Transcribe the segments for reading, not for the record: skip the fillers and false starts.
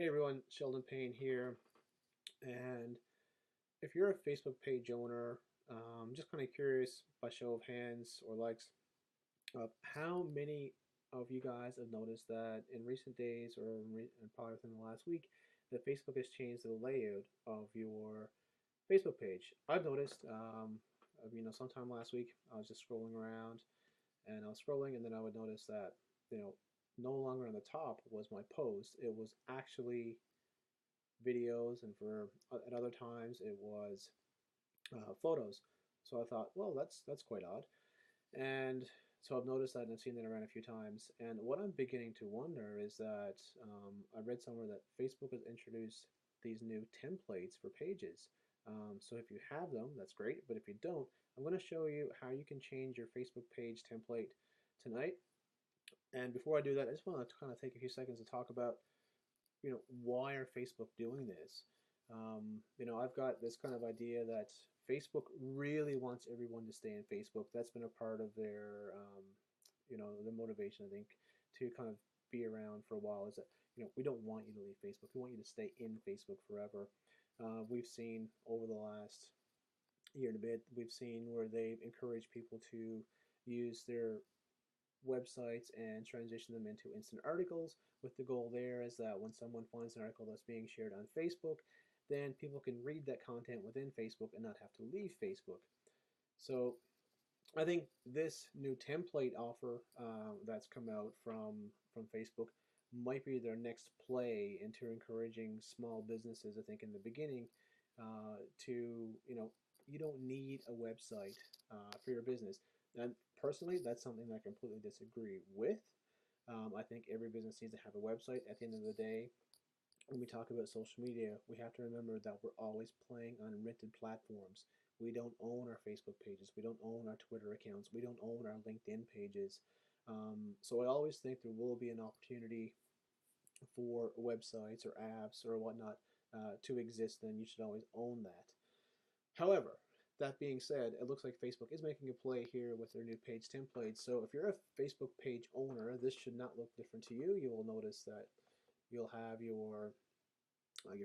Hey everyone, Sheldon Payne here. And if you're a Facebook page owner, just kind of curious by show of hands or likes, how many of you guys have noticed that in recent days or and probably within the last week that Facebook has changed the layout of your Facebook page? I've noticed, sometime last week I was just scrolling around and I was scrolling and then I would notice that, you know, no longer on the top was my post. It was actually videos, and for at other times it was photos. So I thought, well, that's quite odd. And so I've noticed that and I've seen that around a few times. And what I'm beginning to wonder is that I read somewhere that Facebook has introduced these new templates for pages. So if you have them, that's great. But if you don't, I'm going to show you how you can change your Facebook page template tonight. And before I do that, I just want to kind of take a few seconds to talk about why are Facebook doing this? I've got this kind of idea that Facebook really wants everyone to stay in Facebook. That's been a part of their, their motivation, I think, to kind of be around for a while. Is that we don't want you to leave Facebook. We want you to stay in Facebook forever. We've seen over the last year and a bit, we've seen where they've encouraged people to use their websites and transition them into instant articles, with the goal there is that when someone finds an article that's being shared on Facebook, then people can read that content within Facebook and not have to leave Facebook. So I think this new template offer that's come out from Facebook might be their next play into encouraging small businesses. I think in the beginning, to you don't need a website for your business. And personally, that's something that I completely disagree with. I think every business needs to have a website. At the end of the day, when we talk about social media, we have to remember that we're always playing on rented platforms. We don't own our Facebook pages. We don't own our Twitter accounts. We don't own our LinkedIn pages. So I always think there will be an opportunity for websites or apps or whatnot to exist, then you should always own that. However, that being said, it looks like Facebook is making a play here with their new page templates. So if you're a Facebook page owner, this should not look different to you. You will notice that you'll have your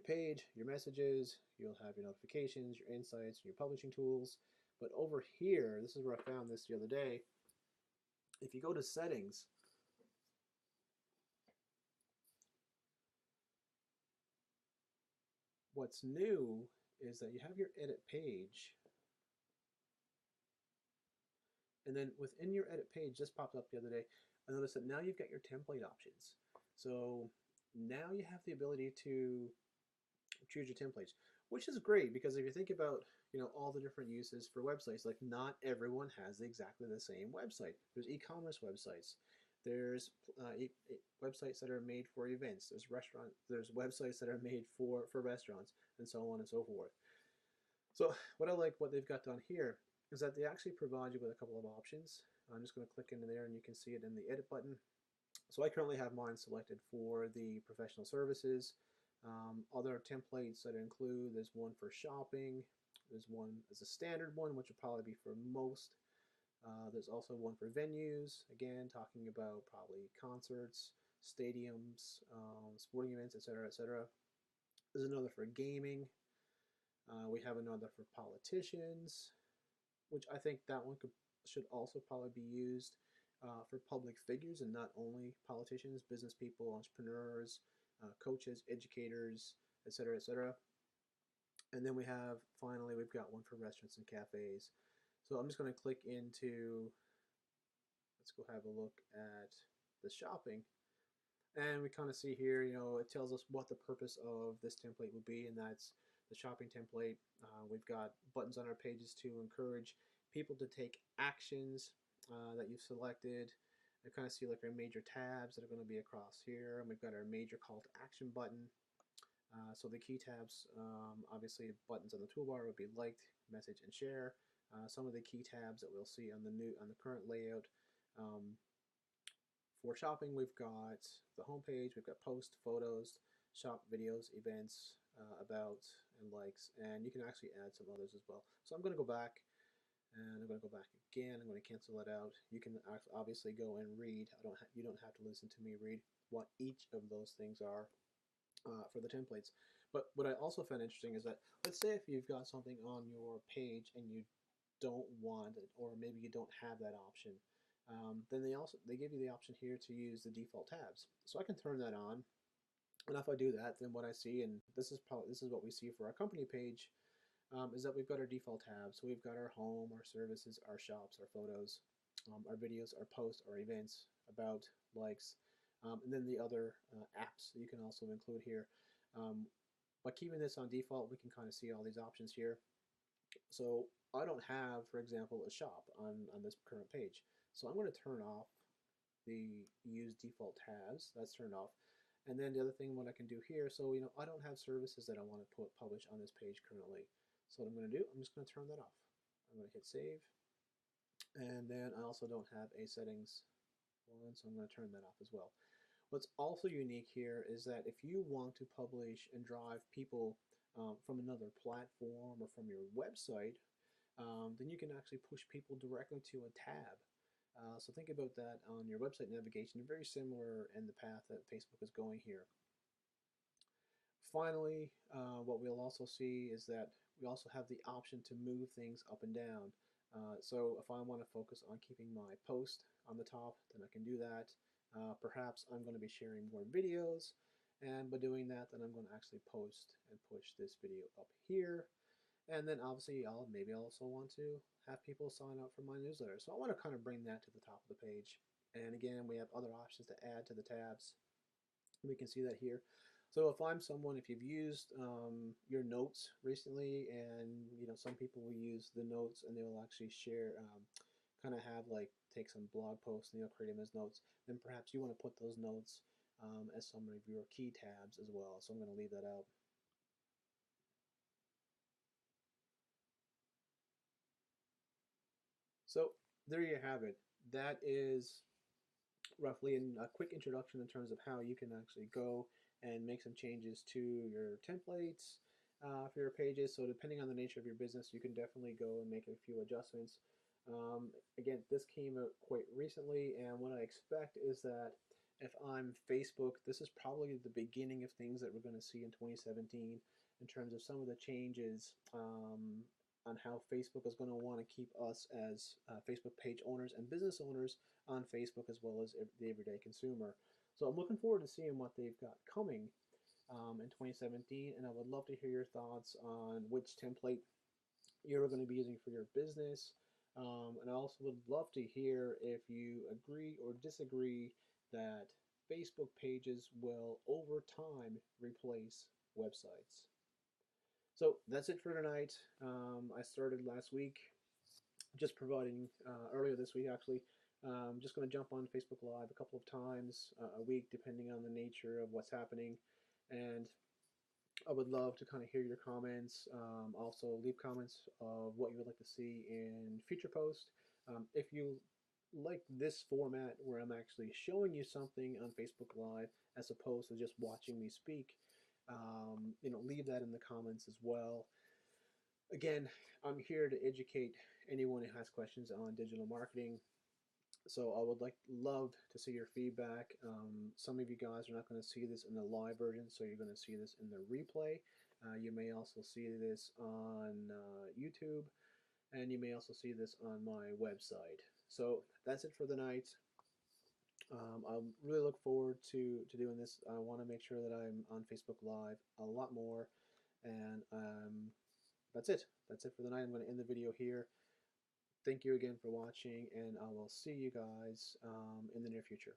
page, your messages, you'll have your notifications, your insights, your publishing tools. But over here, this is where I found this the other day. If you go to settings, what's new is that you have your edit page. And then within your edit page, this popped up the other day, I noticed that now you've got your template options. So now you have the ability to choose your templates, which is great because if you think about all the different uses for websites, like not everyone has exactly the same website. There's e-commerce websites. There's websites that are made for events. There's websites that are made for restaurants, and so on and so forth. So what I like what they've got done here is that they actually provide you with a couple of options. I'm just going to click into there and you can see it in the edit button. So I currently have mine selected for the professional services. Other templates that include, there's one for shopping, there's one as a standard one, which will probably be for most. There's also one for venues, again, talking about probably concerts, stadiums, sporting events, etc., etc. There's another for gaming. We have another for politicians, which I think that one should also probably be used for public figures and not only politicians, business people, entrepreneurs, coaches, educators, etc., etc. And then finally, we've got one for restaurants and cafes. So I'm just going to click into, let's go have a look at the shopping. And we kind of see here, it tells us what the purpose of this template would be, and that's the shopping template. We've got buttons on our pages to encourage people to take actions that you've selected. I kind of see like our major tabs that are going to be across here, and we've got our major call to action button. So the key tabs, obviously buttons on the toolbar would be liked, message, and share. Some of the key tabs that we'll see on the current layout. For shopping, we've got the home page, we've got post, photos, shop, videos, events, about, and likes, and you can actually add some others as well. So I'm going to go back, and I'm going to go back again. I'm going to cancel that out. You can obviously go and read. You don't have to listen to me read what each of those things are. for the templates. But what I also found interesting is that, let's say if you've got something on your page and you don't want it, or maybe you don't have that option, then they give you the option here to use the default tabs. So I can turn that on, and if I do that, then what I see, and this is what we see for our company page, is that we've got our default tabs. So we've got our home, our services, our shops, our photos, our videos, our posts, our events, about, likes, and then the other apps that you can also include here. Um, by keeping this on default, we can kind of see all these options here. So I don't have, for example, a shop on this current page. So I'm going to turn off the use default tabs. That's turned off. And then the other thing, what I can do here, so I don't have services that I want to publish on this page currently. So what I'm going to do, I'm just going to turn that off. I'm going to hit save. And then I also don't have a settings one, so I'm going to turn that off as well. What's also unique here is that if you want to publish and drive people from another platform or from your website, then you can actually push people directly to a tab. So think about that on your website navigation, very similar in the path that Facebook is going here. Finally, what we'll also see is that we also have the option to move things up and down. So if I want to focus on keeping my post on the top, then I can do that. Perhaps I'm going to be sharing more videos, and by doing that, then I'm going to actually post and push this video up here. And then obviously maybe I'll also want to have people sign up for my newsletter. So I want to kind of bring that to the top of the page. And again, we have other options to add to the tabs. We can see that here. So if I'm someone, if you've used your notes recently, and some people will use the notes and they will actually share, kind of have like take some blog posts and they'll create them as notes, then perhaps you want to put those notes as some of your key tabs as well. So I'm going to leave that out. So there you have it. That is roughly a quick introduction in terms of how you can actually go and make some changes to your templates for your pages. So depending on the nature of your business, you can definitely go and make a few adjustments. Again, this came out quite recently, and what I expect is that if I'm Facebook, this is probably the beginning of things that we're going to see in 2017 in terms of some of the changes on how Facebook is going to want to keep us as Facebook page owners and business owners on Facebook, as well as the everyday consumer. So I'm looking forward to seeing what they've got coming in 2017, and I would love to hear your thoughts on which template you're going to be using for your business. And I also would love to hear if you agree or disagree that Facebook pages will, over time, replace websites. So that's it for tonight. I started last week, just providing, earlier this week actually, just going to jump on Facebook Live a couple of times a week, depending on the nature of what's happening. And I would love to kind of hear your comments. Also, leave comments of what you would like to see in future posts. If you like this format where I'm actually showing you something on Facebook Live as opposed to just watching me speak, leave that in the comments as well. Again, I'm here to educate anyone who has questions on digital marketing. So I would love to see your feedback. Some of you guys are not going to see this in the live version, so you're going to see this in the replay. You may also see this on YouTube, and you may also see this on my website. So that's it for the night. I really look forward to doing this. I want to make sure that I'm on Facebook Live a lot more, and that's it. That's it for the night. I'm going to end the video here. Thank you again for watching, and I will see you guys in the near future.